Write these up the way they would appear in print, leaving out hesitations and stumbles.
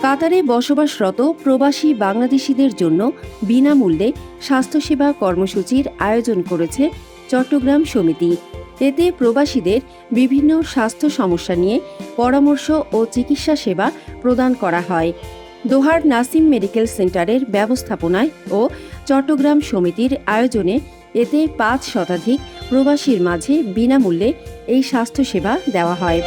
কাতারে বসবাসরত প্রবাসী বাংলাদেশিদের জন্য বিনামূল্যে স্বাস্থ্যসেবা কর্মসূচির আয়োজন করেছে চট্টগ্রাম সমিতি। এতে প্রবাসীদের বিভিন্ন স্বাস্থ্য সমস্যা নিয়ে পরামর্শ ও চিকিৎসা সেবা প্রদান করা হয়। দোহার নাসিম মেডিকেল সেন্টারের ব্যবস্থাপনায় ও চট্টগ্রাম সমিতির আয়োজনে এতে ৫ শতাধিক প্রবাসীর মাঝে বিনামূল্যে এই স্বাস্থ্যসেবা দেওয়া হয়।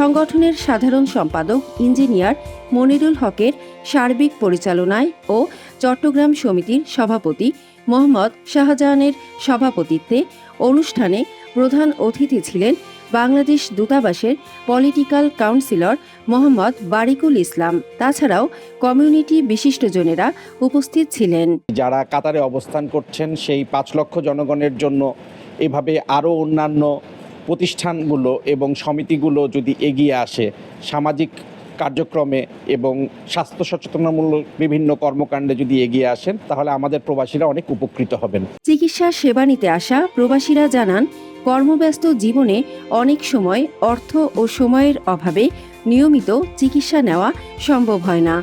সংগঠনের সাধারণ সম্পাদক ইঞ্জিনিয়ার মনিরুল হকের সার্বিক পরিচালনায় ও চট্টগ্রাম সমিতির সভাপতি মোহাম্মদ শাহজাহানের সভাপতিত্বে অনুষ্ঠানে প্রধান অতিথি ছিলেন বাংলাদেশ দূতাবাসের পলিটিক্যাল কাউন্সিলর মোহাম্মদ বারিকুল ইসলাম। তাছাড়াও কমিউনিটি বিশিষ্টজনেরা উপস্থিত ছিলেন। যারা কাতারে অবস্থান করছেন সেই ৫ লক্ষ জনগণের জন্য এভাবে আরও অন্যান্য প্রতিষ্ঠানগুলো এবং সমিতিগুলো যদি এগিয়ে আসে সামাজিক কার্যক্রমে এবং স্বাস্থ্য সচেতনামূলক বিভিন্ন কর্মকাণ্ডে যদি এগিয়ে আসেন তাহলে আমাদের প্রবাসীরা অনেক উপকৃত হবেন। চিকিৎসা সেবা নিতে আসা প্রবাসীরা জানান, কর্মব্যস্ত জীবনে অনেক সময় অর্থ ও সময়ের অভাবে নিয়মিত চিকিৎসা নেওয়া সম্ভব হয় না।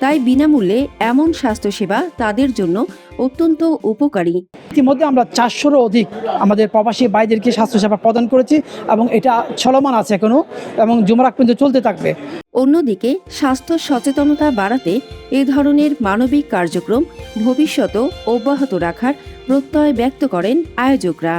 তাই বিনামূল্যে এমন স্বাস্থ্যসেবা তাদের জন্য অত্যন্ত উপকারী। ইতিমধ্যে আমরা 400-রও অধিক আমাদের প্রবাসী ভাইদেরকে স্বাস্থ্যসেবা প্রদান করেছি এবং এটা চলমান আছে এখনো এবং জুমার আগ পর্যন্ত চলতে থাকবে। অন্যদিকে স্বাস্থ্য সচেতনতা বাড়াতে এ ধরনের মানবিক কার্যক্রম ভবিষ্যতেও অব্যাহত রাখার প্রত্যয় ব্যক্ত করেন আয়োজকরা।